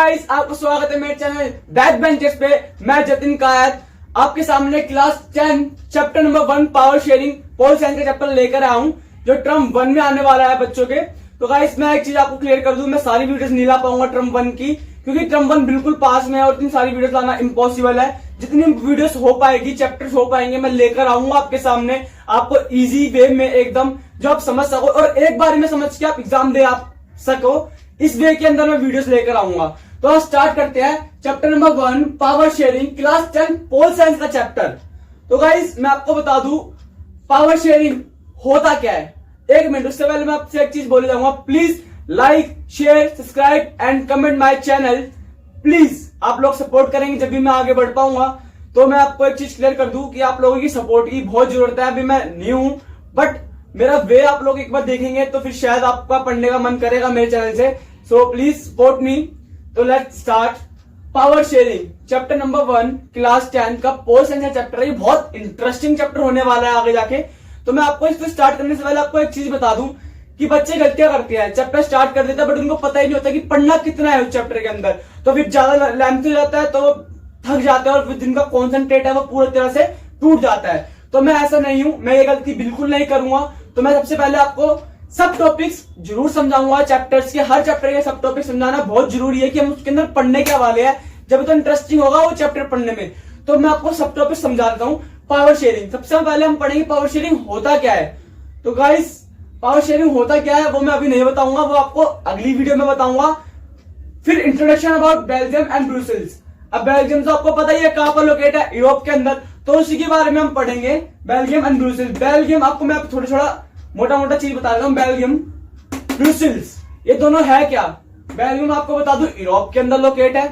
Guys, आपका स्वागत है मेरे चैनल बैक बेंचर्स पे। मैं जतिन कायत आपके सामने class 10 chapter number 1 power sharing pol science का चैप्टर लेकर आया हूं, जो टर्म 1 में आने वाला है बच्चों के। तो गाइस, मैं एक चीज आपको क्लियर कर दूं, मैं सारी वीडियोस नहीं ला पाऊंगा टर्म 1 की, क्योंकि टर्म 1 बिल्कुल पास में है और इतनी सारी वीडियोस लाना इम्पॉसिबल है। जितनी वीडियोस हो पाएगी, चैप्टर्स हो पाएंगे, मैं लेकर आऊंगा आपके सामने, आपको इजी वे में एकदम, जो आप समझ सको और एक बार में समझ के आप एग्जाम दे आप सको, इस वे के अंदर मैं वीडियोस लेकर आऊंगा। तो आज स्टार्ट करते हैं chapter number 1 power sharing class 10 pol science का चैप्टर। तो गाइस, मैं आपको बता दूं पावर शेयरिंग होता क्या है। एक मिनट, उससे पहले मैं आपसे एक चीज बोल जाऊंगा, please like share subscribe and comment my channel. Please आप लोग सपोर्ट करेंगे जब भी मैं आगे बढ़ पाऊंगा। तो मैं आपको एक चीज क्लियर कर दूं कि आप लोगों की सपोर्ट की बहुत जरूरत है। अभी मैं न्यू हूं, बट मेरा वे आप लोग एक बार देखेंगे तो फिर शायद आपका पढ़ने का मन करेगा मेरे चैनल से। So please support me. तो let's start power sharing chapter number 1 class 10 का पोल साइंस का चैप्टर है। ये बहुत इंटरेस्टिंग चैप्टर होने वाला है आगे जाके। तो मैं आपको इसको स्टार्ट करने से पहले आपको एक चीज बता दूं कि बच्चे गलतियां करते हैं, चैप्टर स्टार्ट कर देते हैं बट उनको पता ही नहीं होता कि पढ़ना कितना है उस चैप्टर के अंदर। तो फिर ज्यादा लेंथ हो जाता है, तो वो थक जाते हैं और फिर जिनका कॉन्सेंट्रेट है वो पूरी तरह से टूट जाता है। तो मैं ऐसा नहीं हूं, मैं ये गलती बिल्कुल नहीं करूंगा। तो मैं सबसे पहले आपको सब टॉपिक्स जरूर समझाऊंगा। चैप्टर्स के हर चैप्टर के सब टॉपिक समझाना बहुत जरूरी है कि हम उसके अंदर पढ़ने के वाले हैं, जब तो इंटरेस्टिंग होगा वो चैप्टर पढ़ने में। तो मैं आपको सब टॉपिक समझा देता हूं। पावर शेयरिंग, सबसे पहले हम पढ़ेंगे पावर शेयरिंग होता क्या है। तो गाइस, पावर शेयरिंग होता क्या है वो मैं अभी नहीं बताऊंगा, वो आपको अगली वीडियो में बताऊंगा। फिर introduction about Belgium and Brussels. अब बेल्जियम तो आपको पता ही है कहां पर लोकेट है, यूरोप के अंदर, तो उसी के बारे में हम पढ़ेंगे, बेल्जियम एंड ब्रुसेल्स। बेल्जियम आपको मैं थोड़ा मोटा मोटा चीज बता देता हूं। बेल्जियम ब्रुसेल्स ये दोनों है क्या। बेल्जियम आपको बता दूं यूरोप के अंदर लोकेट है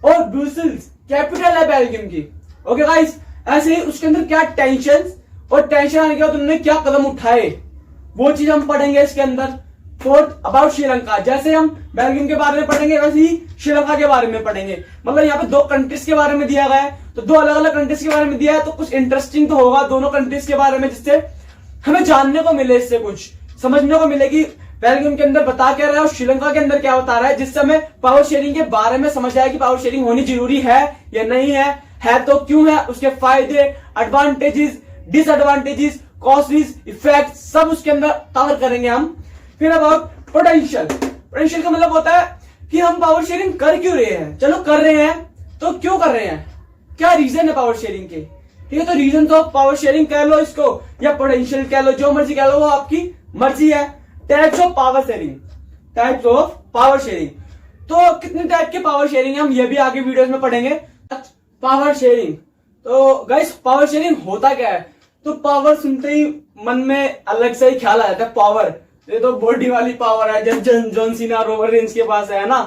और ब्रुसेल्स कैपिटल है बेल्जियम की। ओके गाइस, ऐसे ही उसके अंदर क्या टेंशन और टेंशन आने के बाद उन्होंने क्या कदम उठाए वो चीज हम पढ़ेंगे इसके अंदर। फोर्थ अबाउट श्रीलंका, जैसे हम बेल्जियम के बारे में पढ़ेंगे वैसे ही श्रीलंका के बारे में पढ़ेंगे। मतलब यहाँ पे दो कंट्रीज के बारे में दिया गया है, तो दो अलग अलग कंट्रीज के बारे में दिया है, तो कुछ इंटरेस्टिंग तो होगा दोनों कंट्रीज के बारे में, जिससे हमें जानने को मिले, इससे कुछ समझने को मिले कि बेल्जियम के अंदर बता क्या रहा है और श्रीलंका के अंदर क्या बता रहा है, जिससे हमें पावर शेयरिंग के बारे में समझ आए कि पावर शेयरिंग होनी जरूरी है या नहीं है तो क्यों है, उसके फायदे एडवांटेजेस डिसएडवांटेजेस कॉस्टिस इफेक्ट सब उसके अंदर कवर करेंगे हम। फिर अबाउट पोटेंशियल। पोटेंशियल का मतलब होता है कि हम पावर शेयरिंग कर क्यों रहे हैं। चलो कर रहे हैं तो क्यों कर रहे हैं, क्या रीजन है पावर शेयरिंग के। ठीक है, तो रीजन तो पावर शेयरिंग कह लो इसको या पोटेंशियल कह लो, जो मर्जी कह लो, वो आपकी मर्जी है। Types of power sharing, types of power sharing. तो कितने टाइप के पावर शेयरिंग हम ये भी आगे वीडियोस में पढ़ेंगे। पावर शेयरिंग, तो गाइस पावर शेयरिंग होता क्या है। तो पावर सुनते ही मन में अलग से ही ख्याल आ जाता है, पावर ये तो बॉडी वाली पावर है, जब जॉन सीना रोमन रेंज के पास है ना।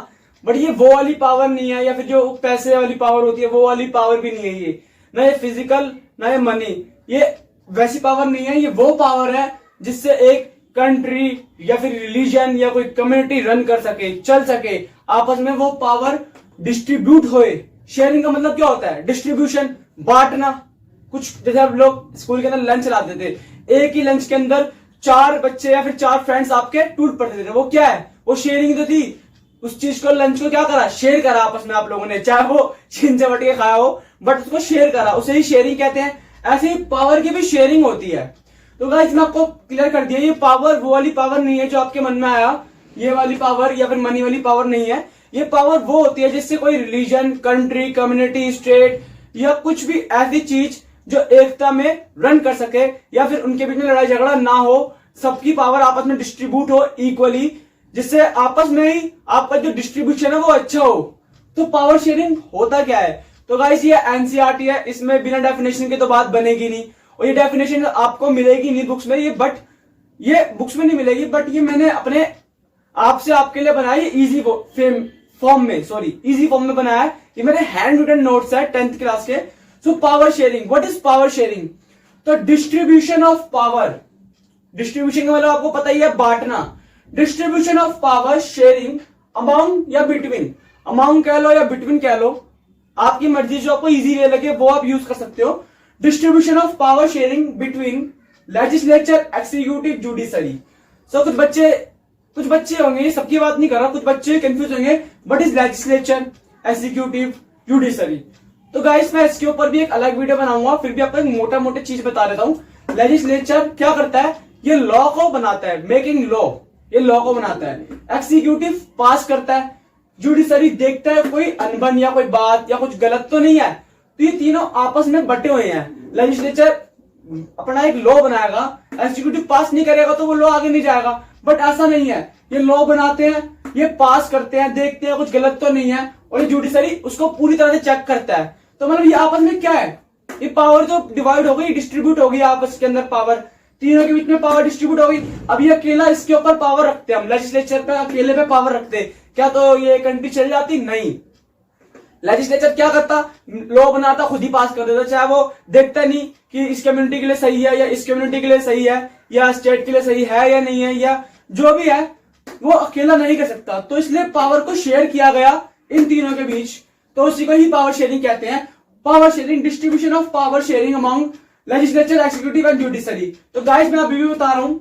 बट ये वो वाली पावर नहीं है, या फिर जो पैसे वाली पावर होती है वो वाली पावर भी नहीं है। ये ना ये फिजिकल ना ये मनी, ये वैसी पावर नहीं है। ये वो पावर है जिससे एक कंट्री या फिर रिलीजन या कोई कम्युनिटी रन कर सके, चल सके, आपस में वो पावर डिस्ट्रीब्यूट होए। शेयरिंग का मतलब क्या होता है, डिस्ट्रीब्यूशन, बांटना। कुछ जैसे आप लोग स्कूल के अंदर लंच लाते थे, एक ही लंच के अंदर 4 बच्चे या फिर 4 फ्रेंड्स आपके टूट पड़ते थे, वो क्या है, वो शेयरिंग तो थी। उस चीज को, लंच को क्या करा, शेयर करा आपस में आप लोगों ने, चाहे वो छीन से बट के खाया हो, बट उसको शेयर करा, उसे ही शेयरिंग कहते हैं। ऐसे ही पावर की भी शेयरिंग होती है। तो गाइस, मैं आपको क्लियर कर दिया, ये पावर वो वाली पावर नहीं है जो आपके मन में आया, ये वाली पावर या फिर मनी वाली पावर नहीं है। ये पावर वो होती है जिससे कोई रिलीजन, कंट्री, कम्युनिटी, स्टेट या कुछ भी ऐसी चीज जो एकता में रन कर सके, या फिर उनके बीच में लड़ाई झगड़ा ना हो, सबकी पावर आपस में डिस्ट्रीब्यूट हो इक्वली, जिससे आपस में ही आपका जो डिस्ट्रीब्यूशन है वो अच्छा हो। तो पावर शेयरिंग होता क्या है। तो गाइस, ये एनसीईआरटी है, इसमें बिना डेफिनेशन के तो बात बनेगी नहीं, और ये डेफिनेशन आपको मिलेगी नहीं बुक्स में, ये बुक्स में नहीं मिलेगी, बट ये मैंने अपने आप से आपके लिए बनाया, इजी फॉर्म में, इजी फॉर्म में बनाया है। ये मेरे हैंड रिटन नोट्स है 10th क्लास के। So power sharing, what is power sharing. तो डिस्ट्रीब्यूशन ऑफ पावर, डिस्ट्रीब्यूशन का मतलब आपको पता ही है, बांटना। Distribution of power sharing amount या बिटवीन, अमाउंट कह लो या बिटवीन कह लो, आपकी मर्जी, जो आपको इजी वे लगे वो आप यूज कर सकते हो। Distribution of power sharing between legislature, executive, judiciary. So कुछ बच्चे कुछ बच्चे होंगे, सबकी बात नहीं कर रहा, कुछ बच्चे कंफ्यूज होंगे what is legislature, executive, judiciary. तो गाइस मैं इसके ऊपर भी एक अलग वीडियो बनाऊंगा, फिर भी आपको एक मोटा मोटा चीज बता देता हूँ। लेजिस्लेचर क्या करता है, ये लॉ को बनाता है, मेकिंग लॉ, ये लॉ को बनाता है। एग्जीक्यूटिव पास करता है, जुडिशरी देखता है कोई अनबन या कोई बात या कुछ गलत तो नहीं है। तो ये तीनों आपस में बटे हुए हैं। लेजिस्लेचर अपना एक लॉ बनाएगा, एग्जीक्यूटिव पास नहीं करेगा तो वो लॉ आगे नहीं जाएगा। बट ऐसा नहीं है, ये लॉ बनाते हैं, ये पास करते हैं, देखते हैं कुछ गलत तो नहीं है, और ये जुडिशरी उसको पूरी तरह से चेक करता है। तो मतलब ये आपस में क्या है, ये पावर जो डिवाइड हो गई, डिस्ट्रीब्यूट हो गई आपस के अंदर, पावर तीनों के बीच में पावर डिस्ट्रीब्यूट हो गई। अब ये अकेला इसके ऊपर पावर रखते हैं हम, लेजिस्लेचर पे अकेले पे पावर रखते हैं क्या, तो ये कंट्री चल जाती? नहीं। लेजिस्लेचर क्या करता, लॉ बनाता, खुद ही पास कर देता, चाहे वो देखता नहीं कि इस कम्युनिटी के लिए सही है या इस कम्युनिटी के लिए सही है या स्टेट के लिए सही है या नहीं है, या जो भी है वो अकेला नहीं कर सकता। तो इसलिए पावर को शेयर किया गया इन तीनों के बीच, तो उसी को ही पावर शेयरिंग कहते हैं। Power sharing, distribution of power sharing among legislature, executive and judiciary. तो गाइस मैं अभी भी बता रहा हूं,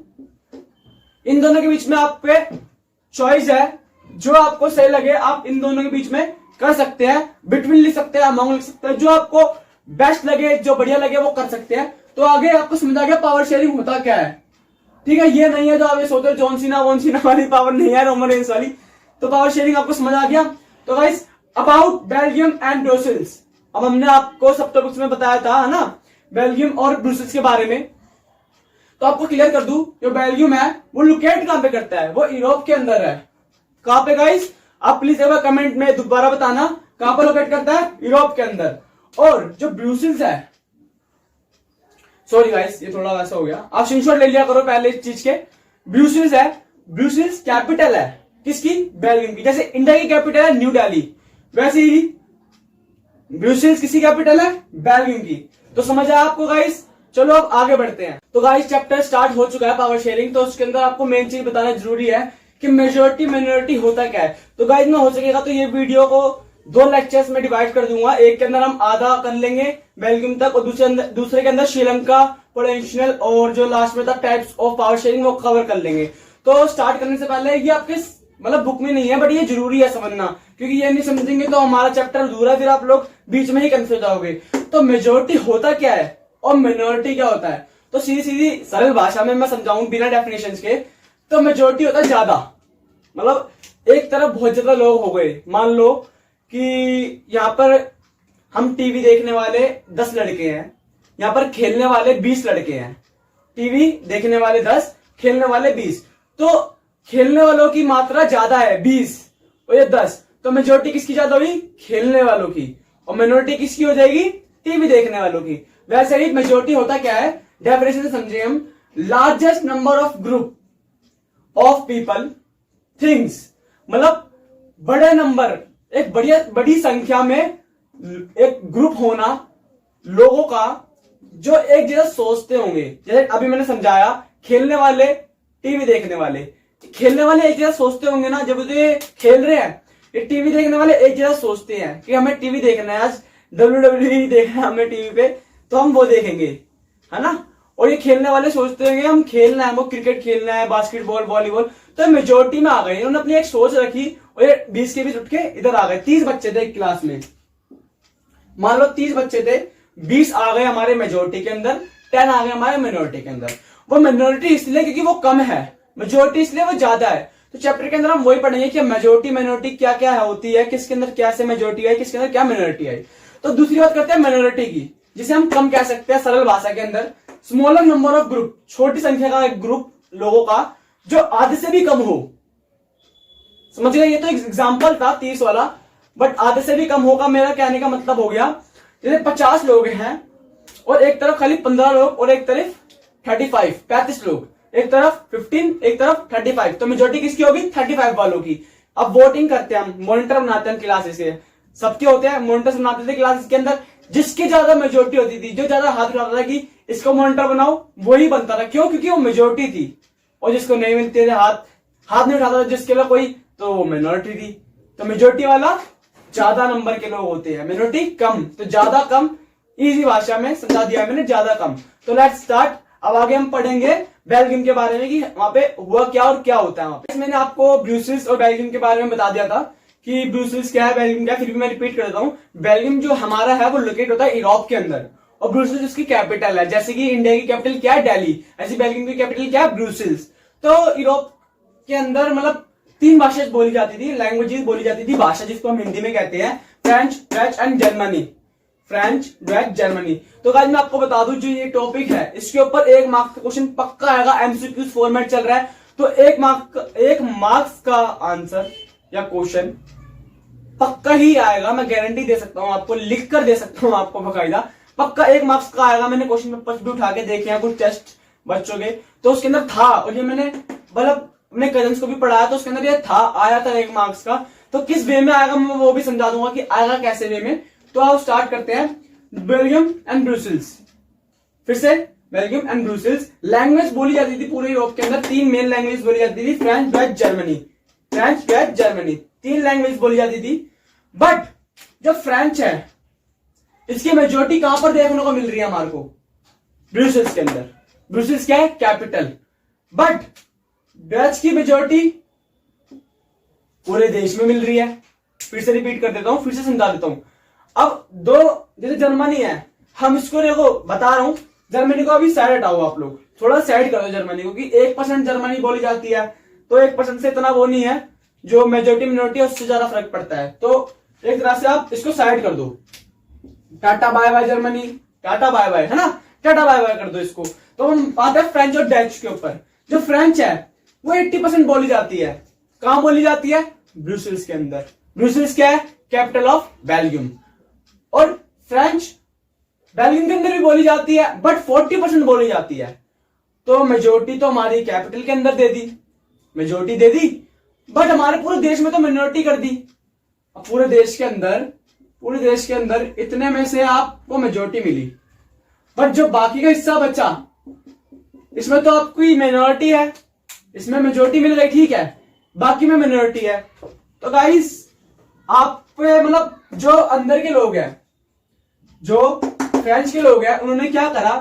इन दोनों के बीच में आप पे चॉइस है, जो आपको सही लगे आप इन दोनों के बीच में कर सकते हैं, बिटवीन लिख सकते हैं, अमंग लिख सकते हैं, जो आपको बेस्ट लगे, जो बढ़िया लगे वो कर सकते हैं। तो आगे आपको समझ आ गया पावर शेयरिंग होता क्या है, ठीक है। ये नहीं है जो आप ये सोचते हो जॉन सीना वॉन सीना वाली पावर नहीं है, रोमन रेंस वाली। तो पावर शेयरिंग आपको समझ आ गया। तो guys about Belgium and Brussels, अब हमने आपको सब टॉपिक्स में बताया था, है ना, बेल्जियम और ब्रुसेल्स के बारे में। तो आपको क्लियर कर दूं, जो बेल्जियम है वो लोकेट कहां पे करता है, वो यूरोप के अंदर है। कहां पे गाइस, आप प्लीज एक बार कमेंट में दोबारा बताना, कहां पर लोकेट करता है, यूरोप के अंदर। और जो ब्रुसेल्स है, सॉरी गाइस ये थोड़ा वैसा हो गया, आप स्क्रीनशॉट ले लिया करो पहले इस चीज के। ब्रुसेल्स है, ब्रुसेल्स कैपिटल है किसकी, बेल्जियम की। जैसे इंडिया की कैपिटल है न्यू दिल्ली, वैसे ही ब्रुसेल्स किसी कैपिटल है, बेल्जियम की। तो समझ आया आपको गाइस। चलो अब आगे बढ़ते हैं। तो गाइस चैप्टर स्टार्ट हो चुका है पावर शेयरिंग। तो उसके अंदर आपको मेन चीज बताना जरूरी है कि मेजोरिटी माइनॉरिटी होता क्या है। तो गाइस मैं हो सकेगा तो ये वीडियो को 2 लेक्चर्स में डिवाइड कर दूंगा। एक के अंदर हम आधा कर लेंगे बेल्जियम तक, और दूसरे के अंदर श्रीलंका, पोटेंशियल और जो लास्ट में था टाइप्स ऑफ पावर शेयरिंग वो कवर कर लेंगे। तो स्टार्ट करने से पहले ये आपके मतलब बुक में नहीं है, बट ये जरूरी है समझना, क्योंकि ये नहीं समझेंगे तो हमारा चैप्टर अधूरा है, फिर आप लोग बीच में ही कंफ्यूज होगे। तो मेजोरिटी होता क्या है और माइनॉरिटी क्या होता है, तो सीधी सीधी सरल भाषा में मैं समझाऊं बिना डेफिनेशन के। तो मेजोरिटी होता है ज्यादा, मतलब एक तरफ बहुत ज्यादा लोग हो गए। मान लो कि यहाँ पर हम टीवी देखने वाले 10 लड़के हैं, यहाँ पर खेलने वाले 20 लड़के हैं। टीवी देखने वाले 10, खेलने वाले 20। तो खेलने वालों की मात्रा ज्यादा है 20 और ये 10, तो मेजोरिटी किसकी ज्यादा हुई, खेलने वालों की, और माइनॉरिटी किसकी हो जाएगी, टीवी देखने वालों की। वैसे ही मेजोरिटी होता क्या है, डेफिनेशन से समझे हम, largest number of group of people things, मतलब बड़े नंबर, एक बड़ी संख्या में एक ग्रुप होना लोगों का जो एक जैसा सोचते होंगे। जैसे अभी मैंने समझाया, खेलने वाले, टीवी देखने वाले। खेलने वाले एक जैसा सोचते होंगे ना, जब ये खेल रहे हैं, ये टीवी देखने वाले एक जैसा सोचते हैं कि हमें टीवी देखना है, आज WWE देखना है हमें टीवी पे, तो हम वो देखेंगे, है ना। और ये खेलने वाले सोचते होंगे हम खेलना है, वो क्रिकेट खेलना है, बास्केटबॉल, वॉलीबॉल। तो मेजोरिटी में आ गए, इन्होंने अपनी एक सोच रखी और ये 20 के बीच उठ के इधर आ गए। 30 बच्चे थे एक क्लास में, मान लो 30 बच्चे थे, 20 आ गए हमारे मेजोरिटी के अंदर, 10 आ गए हमारे माइनॉरिटी के अंदर। वो माइनॉरिटी इसलिए क्योंकि वो कम है, मेजोरिटी इसलिए वो ज्यादा है। तो चैप्टर के अंदर हम वही पढ़ेंगे कि मेजोरिटी माइनॉरिटी क्या क्या होती है, किसके अंदर कैसे मेजोरिटी है, किसके अंदर क्या माइनॉरिटी है। तो दूसरी बात करते हैं माइनॉरिटी की, जिसे हम कम कह सकते हैं सरल भाषा के अंदर। स्मॉलर नंबर ऑफ ग्रुप, छोटी संख्या का एक ग्रुप लोगों का जो आधे से भी कम हो। समझ गए, ये तो एक एग्जाम्पल था 30 वाला, बट आधे से भी कम होगा। मेरा कहने का मतलब हो गया, जैसे 50 लोग हैं और एक तरफ खाली 15 लोग और एक तरफ 35 लोग, एक तरफ 15, एक तरफ 35, तो मेजोरिटी किसकी होगी, 35 वालों की। अब वोटिंग करते हैं हम, मॉनिटर बनाते हैं क्लासेस के, सबके होते हैं मॉनिटर बनाते थे क्लासेस के अंदर। जिसकी ज्यादा मेजोरिटी होती थी, जो ज्यादा हाथ उठाता था कि इसको मॉनिटर बनाओ, वही बनता था। क्यों, क्योंकि वो मेजोरिटी थी। और जिसको नहीं मिलते थे, हाथ नहीं उठाता था जिसके लिए कोई, तो वो माइनॉरिटी थी। तो मेजोरिटी वाला ज्यादा नंबर के लोग होते हैं, माइनॉरिटी कम, तो ज्यादा कम। इजी भाषा में समझा दिया मैंने, ज्यादा कम। तो लेट्स स्टार्ट। अब आगे हम पढ़ेंगे बेल्जियम के बारे में कि वहां पे हुआ क्या और क्या होता है वहां पे। मैंने आपको ब्रुसेल्स और बेल्जियम के बारे में बता दिया था कि ब्रुसेल्स क्या है, बेल्जियम क्या है, फिर भी मैं रिपीट कर देता हूँ। बेल्जियम जो हमारा है वो लोकेट होता है यूरोप के अंदर, और ब्रुसेल्स उसकी कैपिटल है। जैसे कि इंडिया की कैपिटल क्या है, दिल्ली, ऐसी बेल्जियम की कैपिटल क्या है, ब्रुसेल्स। तो यूरोप के अंदर मतलब 3 भाषा बोली जाती थी, लैंग्वेजेस बोली जाती थी, भाषा जिसको हम हिंदी में कहते हैं, French, Dutch and Germany. French, Dutch, Germany. तो गाइस मैं आपको बता दूं जो ये टॉपिक है इसके ऊपर 1 मार्क्स का क्वेश्चन पक्का आएगा, एमसीक्यू फॉर्मेट चल रहा है। तो 1 मार्क्स का आंसर या क्वेश्चन पक्का ही आएगा, मैं गारंटी दे सकता हूं आपको, लिख कर दे सकता हूं आपको बकायदा, पक्का 1 मार्क्स का आएगा। मैंने क्वेश्चन पेपर भी उठा के देखे हैं कुछ टेस्ट बच्चों के, तो उसके अंदर था, और ये मैंने मतलब अपने कजन्स को भी पढ़ाया तो उसके अंदर ये था, आया था 1 मार्क्स का। तो किस वे में आएगा मैं वो भी समझा दूंगा कि आएगा कैसे वे में। तो आओ स्टार्ट करते हैं। बेल्जियम एंड ब्रुसेल्स, फिर से बेल्जियम एंड ब्रुसेल्स। लैंग्वेज बोली जाती थी पूरे यूरोप के अंदर 3 मेन लैंग्वेज बोली जाती थी, French, Dutch, Germany. French, Dutch, Germany 3 language बोली जाती थी। बट जो फ्रेंच है इसकी मेजोरिटी कहां पर देखने को मिल रही है हमारे को, ब्रुसेल्स के अंदर। ब्रुसेल्स क्या है, कैपिटल। बट डच की मेजोरिटी पूरे देश में मिल रही है। फिर से रिपीट कर देता हूं, फिर से समझा देता हूं। अब दो, जैसे जर्मनी है, हम इसको देखो बता रहा हूं, जर्मनी को अभी साइड हटाओ आप लोग, थोड़ा साइड कर दो जर्मनी को, कि 1% जर्मनी बोली जाती है, तो 1% से इतना वो नहीं है, जो मेजोरिटी मिनोरिटी है उससे ज्यादा फर्क पड़ता है। तो एक तरह से आप इसको साइड कर दो, tata bye bye Germany, tata bye bye, है ना, टाटा बाय बाय कर दो इसको। तो हम आते हैं फ्रेंच और डच के ऊपर। जो फ्रेंच है वो 80% बोली जाती है, कहां बोली जाती है, ब्रुसेल्स के अंदर। ब्रुसेल्स क्या है, कैपिटल ऑफ बेल्जियम। और फ्रेंच बेल्जियम के अंदर भी बोली जाती है, बट 40% बोली जाती है। तो मेजोरिटी तो हमारी कैपिटल के अंदर दे दी, मेजोरिटी दे दी, बट हमारे पूरे देश में तो मिनोरिटी कर दी। अब पूरे देश के अंदर इतने में से आपको मेजोरिटी मिली, बट जो बाकी का हिस्सा बचा इसमें तो आपकी मिनोरिटी है, इसमें मेजोरिटी मिल गई, ठीक है, बाकी में मिनोरिटी है। तो गाइस आप मतलब जो अंदर के लोग हैं, जो फ्रेंच के लोग हैं, उन्होंने क्या करा,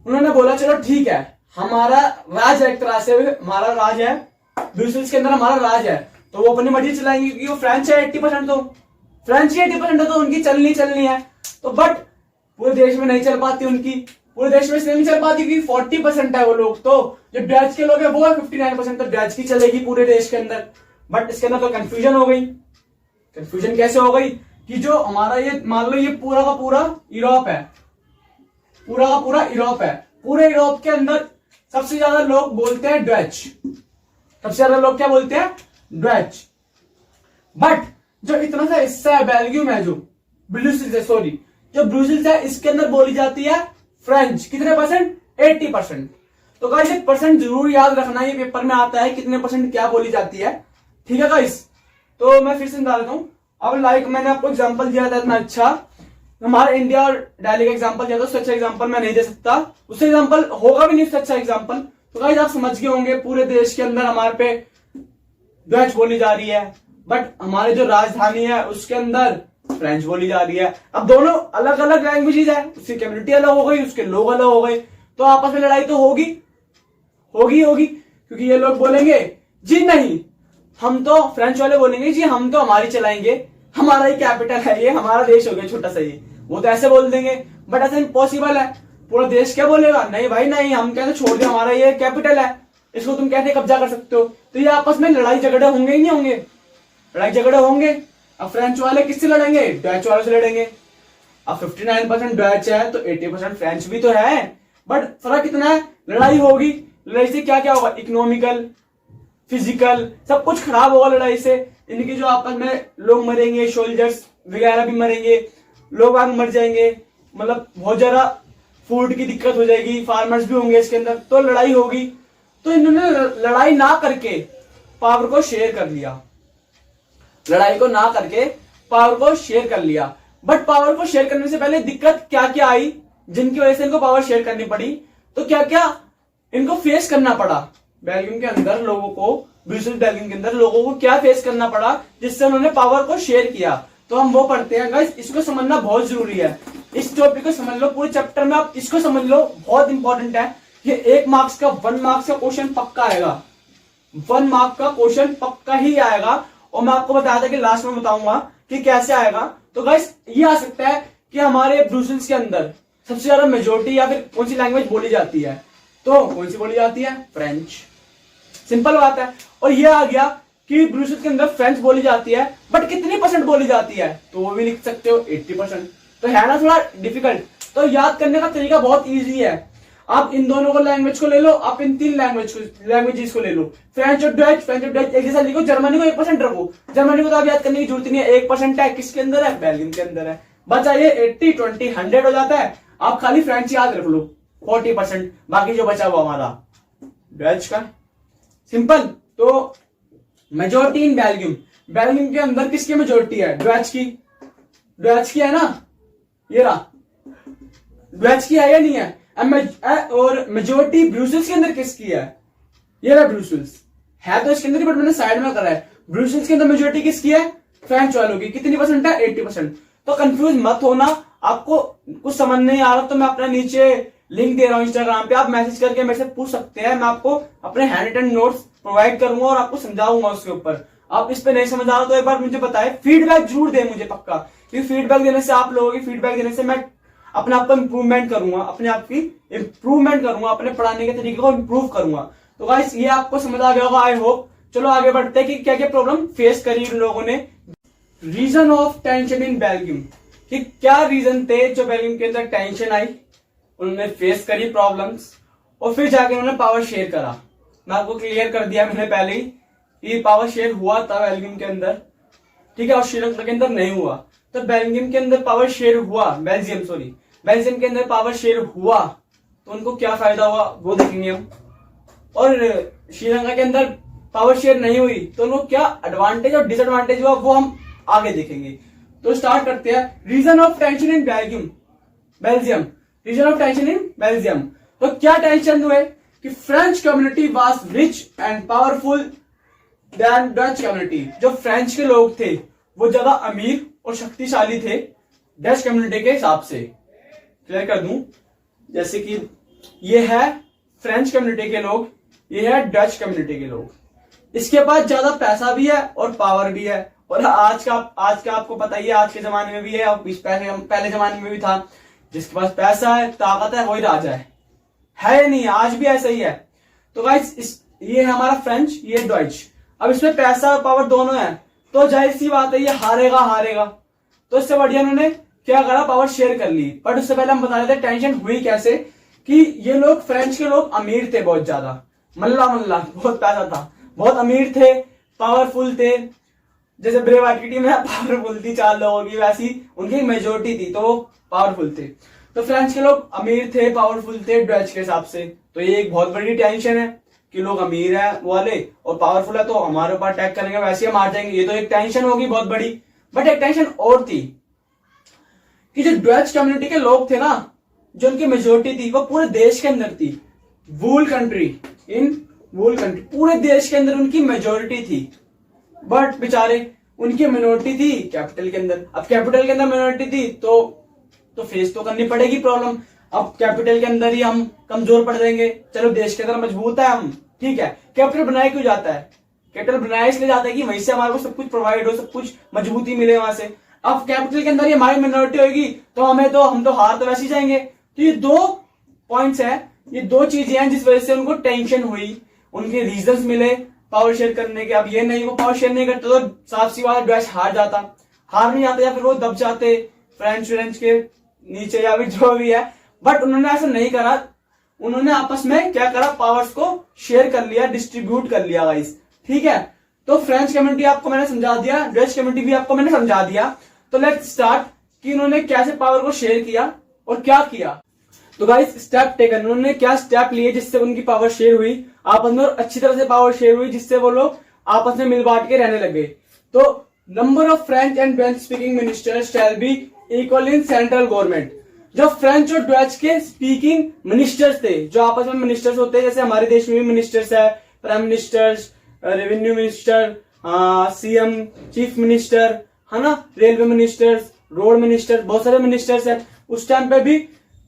उन्होंने बोला चलो ठीक है, हमारा राज है, एक तरह से हमारा राज है, ब्रुसेल्स के अंदर हमारा राज है, तो वो अपनी मर्जी चलाएंगे, क्योंकि वो फ्रेंच है 80%, तो फ्रेंच की 80% है तो उनकी चलनी है। तो बट पूरे देश में नहीं चल पाती उनकी, पूरे देश में इसलिए नहीं चल पाती क्योंकि 40% है वो लोग। तो जो डच के लोग हैं वो है 59%, तो डच की चलेगी पूरे देश के अंदर। बट इसके अंदर तो कंफ्यूजन हो गई। कंफ्यूजन कैसे हो गई कि जो हमारा ये मान लो ये पूरा का पूरा यूरोप है, पूरा का पूरा यूरोप है, पूरे यूरोप के अंदर सबसे ज्यादा लोग बोलते हैं डच, सबसे ज्यादा लोग क्या बोलते हैं, डच। बट जो इतना सा हिस्सा है बेल्जियम है, जो ब्रुसेल्स है, सॉरी जो ब्रुसेल्स है, इसके अंदर बोली जाती है फ्रेंच। कितने परसेंट, 80%। तो गाइस एक परसेंट जरूर याद रखना, ये पेपर में आता है कितने परसेंट क्या बोली जाती है, ठीक है गाइस। तो मैं फिर से समझा देता हूं। अब लाइक मैंने आपको एग्जांपल दिया था इतना अच्छा, हमारे इंडिया और दिल्ली का एग्जांपल दिया था, उससे अच्छा एग्जांपल मैं नहीं दे सकता, उससे एग्जांपल होगा भी नहीं उससे अच्छा एग्जांपल। तो गाइस आप समझ गए होंगे पूरे देश के अंदर हमारे पे डच बोली जा रही है, बट हमारे जो राजधानी है उसके अंदर फ्रेंच बोली जा रही है। अब दोनों अलग अलग लैंग्वेजेस है, उसकी कम्युनिटी अलग हो गई, उसके लोग अलग हो गए, तो आपस में लड़ाई तो होगी, क्योंकि ये लोग बोलेंगे जी नहीं, हम तो फ्रेंच वाले बोलेंगे जी हम तो हमारी चलाएंगे, हमारा ही कैपिटल है, ये हमारा देश हो गया छोटा सा ये, वो तो ऐसे बोल देंगे। बट ऐसा इम्पॉसिबल है, पूरा देश क्या बोलेगा, नहीं भाई नहीं, हम कैसे छोड़ दे, हमारा ये कैपिटल है, इसको तुम कैसे कब्जा कर सकते हो। तो ये आपस में लड़ाई झगड़े होंगे ही नहीं होंगे, लड़ाई झगड़े होंगे। अब फ्रेंच वाले किससे लड़ेंगे, डच वाले से लड़ेंगे। अब 59% डच है तो 80% फ्रेंच भी तो है, बट फर्क कितना है, लड़ाई होगी। लड़ाई से क्या क्या होगा, इकोनॉमिकल, फिजिकल सब कुछ खराब होगा लड़ाई से। इनके जो आपस में लोग मरेंगे, सोल्जर्स वगैरह भी मरेंगे, लोग आग मर जाएंगे, मतलब बहुत ज्यादा फूड की दिक्कत हो जाएगी, फार्मर्स भी होंगे इसके अंदर, तो लड़ाई होगी। तो इन्होंने लड़ाई ना करके पावर को शेयर कर लिया, लड़ाई को ना करके पावर को शेयर कर लिया। बट पावर को शेयर करने से पहले दिक्कत क्या क्या आई, जिनकी वजह से इनको पावर शेयर करनी पड़ी, तो क्या क्या इनको फेस करना पड़ा बेल्जियम के अंदर लोगों को, ब्रुसेल्स बेल्जियम के अंदर लोगों को क्या फेस करना पड़ा जिससे उन्होंने पावर को शेयर किया। तो हम वो पढ़ते हैं गाइस, इसको समझना बहुत जरूरी है, इस टॉपिक को समझ लो, पूरे चैप्टर में आप इसको समझ लो, बहुत इंपॉर्टेंट है ये 1 मार्क्स का 1 मार्क्स का क्वेश्चन पक्का आएगा, 1 मार्क का क्वेश्चन पक्का ही आएगा। और मैं आपको बताया था कि लास्ट में बताऊंगा कि कैसे आएगा। तो गाइस ये आ सकता है कि हमारे ब्रूसेल्स के अंदर सबसे ज्यादा मेजोरिटी या फिर कौन सी लैंग्वेज बोली जाती है, तो कौन सी बोली जाती है, फ्रेंच। सिंपल बात है। और ये आ गया कि ब्रूसेल्स के अंदर फ्रेंच बोली जाती है, बट कितनी % बोली जाती है, तो वो भी लिख सकते हो 80%। तो है ना थोड़ा डिफिकल्ट। तो याद करने का तरीका बहुत ईजी है। आप इन दोनों को लैंग्वेज को ले लो, आप इन 3 लैंग्वेजेस को ले लो, फ्रेंच और डच एक जैसा लिखो, जर्मनी को 1% रखो। जर्मनी को तो आप याद करने की जरूरत नहीं है, 1% है, किसके अंदर है, बेल्जियम के अंदर है। बचा ये 80, 20, 100 हो जाता है। आप खाली फ्रेंच याद रख लो 40%, बाकी जो बचा वो हमारा डच का। सिंपल। तो मेजोरिटी इन बेल्जियम, बेल्जियम के अंदर किसकी मेजोरिटी है, डच की, डच की है ना, ये रहा, डच की है या नहीं है। और मेजोरिटी ब्रूसेल्स के अंदर किसकी है, ये रहा ब्रूसेल्स, है तो इसके अंदर, बट मैंने साइड में करा है। ब्रूसेल्स के अंदर मेजोरिटी किसकी है, फ्रेंच वालों की। कितनी % है, 80%। तो कंफ्यूज मत होना। आपको कुछ समझ नहीं आ रहा तो मैं अपना नीचे लिंक दे रहा हूं इंस्टाग्राम पे, आप मैसेज करके मेरे से पूछ सकते हैं। मैं आपको अपने हैंड रिटन नोट्स प्रोवाइड करूंगा और आपको समझाऊंगा उसके ऊपर। आप इस पे नहीं समझ आ रहा तो एक बार मुझे बताएं, फीडबैक जरूर दें मुझे पक्का, क्योंकि फीडबैक देने से, आप लोगों की फीडबैक देने से मैं अपने आप को इम्प्रूवमेंट करूंगा, अपने आप की इम्प्रूवमेंट करूंगा, अपने पढ़ाने के तरीके को इम्प्रूव करूंगा। तो गाइस ये आपको समझ आ गया होगा, आई होप। चलो आगे बढ़ते हैं कि क्या क्या प्रॉब्लम फेस करी उन लोगों ने। Reason of tension in Belgium, कि क्या रीजन थे जो बेल्जियम के अंदर टेंशन आई, उन्होंने फेस करी प्रॉब्लम्स, और फिर जाके उन्होंने पावर शेयर करा। मैं आपको क्लियर कर दिया मैंने पहले ही कि पावर शेयर हुआ था बेल्जियम के अंदर, ठीक है, और श्रीलंका के अंदर नहीं हुआ। तो बेल्जियम के अंदर पावर शेयर हुआ, बेल्जियम के अंदर पावर शेयर हुआ तो उनको क्या फायदा हुआ वो देखेंगे हम। और श्रीलंका के अंदर पावर शेयर नहीं हुई तो उनको क्या एडवांटेज और डिसएडवांटेज हुआ वो हम आगे देखेंगे। तो स्टार्ट करते हैं। Reason of tension in Belgium, reason of tension in Belgium. तो क्या टेंशन हुए कि French community was rich and powerful then Dutch community. जो फ्रेंच के लोग थे वो ज्यादा अमीर और शक्तिशाली थे डच कम्युनिटी के हिसाब से। क्लियर कर दूं, जैसे कि ये है फ्रेंच कम्युनिटी के लोग, ये है डच कम्युनिटी के लोग। इसके पास ज्यादा पैसा भी है और पावर भी है। और आज का आपको पता ही है, आज के जमाने में भी है और पहले जमाने में भी था। जिसके पास पैसा है, ताकत है, वही राजा है या नहीं, आज भी ऐसा ही है। तो गाइस ये है हमारा फ्रेंच, ये डच। अब इसमें पैसा और पावर दोनों है, तो जाहिर सी बात है ये हारेगा। तो इससे बढ़िया उन्होंने क्या करा, पावर शेयर कर ली। बट उससे पहले हम बता रहे थे टेंशन हुई कैसे, कि ये लोग फ्रेंच के लोग अमीर थे बहुत ज्यादा, मल्ला बहुत पैसा था, बहुत अमीर थे, पावरफुल थे। जैसे ब्रेवार्ट की टीम है पावरफुल थी 4 लोगों की, वैसी उनकी मेजोरिटी थी तो पावरफुल थे। तो फ्रेंच के लोग अमीर थे, पावरफुल थे डच के हिसाब से। तो ये एक बहुत बड़ी टेंशन है कि लोग अमीर है वाले और पावरफुल है तो हमारे ऊपर अटैक करेंगे, वैसे हम आ जाएंगे। ये तो एक टेंशन होगी बहुत बड़ी। बट एक टेंशन और थी कि जो डच कम्युनिटी के लोग थे ना, जो उनकी मेजोरिटी थी वो पूरे देश के अंदर थी, वूल कंट्री, पूरे देश के अंदर उनकी मेजोरिटी थी। बट बेचारे उनकी मिनोरिटी थी कैपिटल के अंदर। अब कैपिटल के अंदर मिनोरिटी थी तो फेस तो करनी पड़ेगी प्रॉब्लम। अब कैपिटल के अंदर ही हम कमजोर पड़ जाएंगे, चलो देश के अंदर मजबूत है हम, ठीक है। कैपिटल बनाया क्यों जाता है, कैपिटल बनाया इसलिए जाता है कि वहीं से हमारे को सब कुछ प्रोवाइड हो, सब कुछ मजबूती मिले वहां से। अब कैपिटल के अंदर ही हमारी मिनोरिटी होगी तो हम तो हार तो वैसे ही जाएंगे। तो ये 2 पॉइंट्स है, ये 2 चीजें हैं जिस वजह से उनको टेंशन हुई, उनके रीजंस मिले पावर शेयर करने के। अब ये नहीं, वो पावर शेयर नहीं करते तो साफ सी बात डच हार नहीं आता, या फिर वो दब जाते फ्रेंच के नीचे या फिर जो भी है। बट उन्होंने ऐसा नहीं करा, उन्होंने आपस में क्या करा, पावर्स को शेयर कर लिया, डिस्ट्रीब्यूट कर लिया गाइस, ठीक है। तो फ्रेंच कम्युनिटी आपको मैंने समझा दिया, डच कम्युनिटी भी आपको मैंने समझा दिया। तो लेट्स स्टार्ट कि उन्होंने कैसे पावर को शेयर किया और क्या किया। तो गाइस स्टेप टेकन, उन्होंने क्या स्टेप लिए जिससे उनकी पावर शेयर हुई आपस में, और अच्छी तरह से पावर शेयर हुई जिससे वो लोग आपस में मिल बांट के रहने लगे। तो number of French and Dutch speaking ministers shall be equal in central government. जो फ्रेंच और डच के स्पीकिंग मिनिस्टर्स थे, जो आपस में मिनिस्टर्स होते हैं, जैसे हमारे देश में भी मिनिस्टर्स है, prime ministers, revenue minister, CM, chief minister, है ना, रेलवे मिनिस्टर्स, रोड मिनिस्टर, बहुत सारे मिनिस्टर्स है। उस टाइम पे भी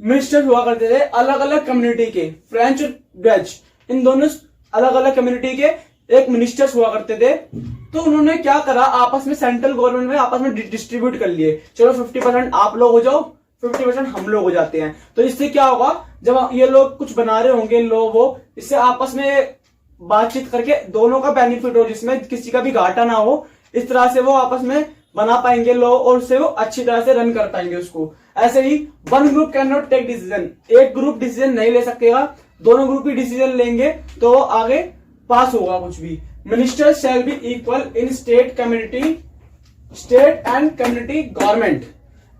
मिनिस्टर हुआ करते थे अलग अलग कम्युनिटी के, फ्रेंच और डच, इन दोनों अलग अलग कम्युनिटी के एक मिनिस्टर्स हुआ करते थे। तो उन्होंने क्या करा, आपस में सेंट्रल गवर्नमेंट में आपस में डिस्ट्रीब्यूट कर लिए, चलो 50% आप लोग हो जाओ, 50% हम लोग हो जाते हैं। तो इससे क्या होगा, जब ये लोग कुछ बना रहे होंगे लोग, वो इससे आपस में बातचीत करके दोनों का बेनिफिट हो, जिसमें किसी का भी घाटा ना हो, इस तरह से वो आपस में बना पाएंगे लॉ और उससे वो अच्छी तरह से रन कर पाएंगे उसको। ऐसे ही one group can not take decision, एक ग्रुप डिसीजन नहीं ले सकेगा, दोनों ग्रुप ही डिसीजन लेंगे तो आगे पास होगा कुछ भी। Minister shall be equal in state and community government.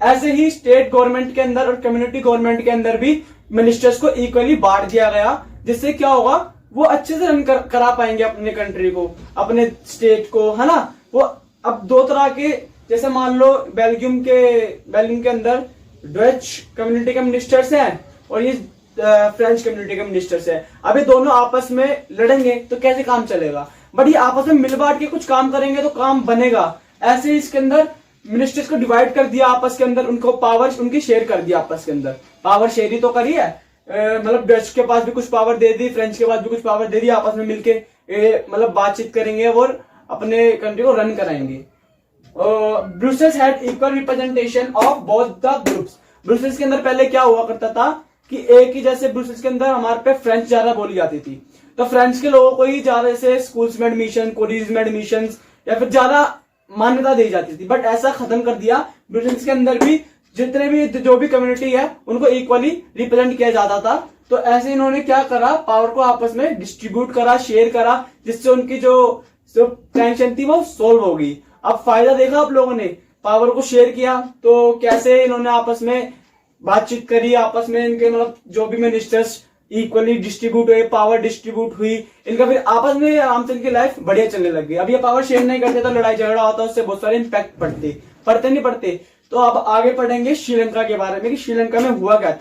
ऐसे ही स्टेट गवर्नमेंट के अंदर और कम्युनिटी गवर्नमेंट के अंदर भी मिनिस्टर्स को इक्वली बांट दिया गया, जिससे क्या होगा, वो अच्छे से रन करा पाएंगे अपने कंट्री को, अपने स्टेट को, है ना। वो अब दो तरह के, जैसे मान लो बेल्जियम के अंदर डच कम्युनिटी के मिनिस्टर्स हैं और ये फ्रेंच कम्युनिटी के मिनिस्टर्स हैं। अब ये दोनों आपस में लड़ेंगे तो कैसे काम चलेगा, बट ये आपस में मिल बांट के कुछ काम करेंगे तो काम बनेगा। ऐसे ही इसके अंदर मिनिस्टर्स को डिवाइड कर दिया आपस के अंदर, उनको पावर उनकी शेयर कर दिया आपस के अंदर, पावर शेयर ही तो करी है। मतलब डच के पास भी कुछ पावर दे दी, फ्रेंच के पास भी कुछ पावर दे दी, आपस में मिलके मतलब बातचीत करेंगे और अपने कंट्री को रन कराएंगे। Brussels had equal representation of both the groups. Brussels के अंदर पहले क्या हुआ करता था कि एक ही, जैसे ब्रुसेल्स के अंदर हमारे पे फ्रेंच ज्यादा बोली जाती थी, तो फ्रेंच के लोगों को ही ज्यादा जैसे स्कूल्स में एडमिशन, कॉलेज में एडमिशन या फिर ज्यादा मान्यता दी जाती थी। बट ऐसा खत्म कर दिया, ब्रुसेल्स के अंदर भी जितने भी जो भी कम्युनिटी है उनको इक्वली रिप्रेजेंट किया जाता था। तो ऐसे इन्होंने क्या करा, पावर को आपस में डिस्ट्रीब्यूट करा, शेयर करा, जिससे उनकी जो टेंशन थी वो सोल्व होगी। अब फायदा देखा आप लोगों ने, पावर को शेयर किया तो कैसे इन्होंने आपस में बातचीत करी, आपस में इनके मतलब जो भी मिनिस्टर्स इक्वली डिस्ट्रीब्यूट हुए, पावर डिस्ट्रीब्यूट हुई, इनका फिर आपस में आराम से इनकी लाइफ बढ़िया चलने लग गई। अब ये पावर शेयर नहीं करते तो लड़ाई झगड़ा होता, उससे बहुत सारे इम्पैक्ट पड़ते नहीं पड़ते। तो अब आगे पढ़ेंगे श्रीलंका के बारे में कि श्रीलंका में हुआ क्या था।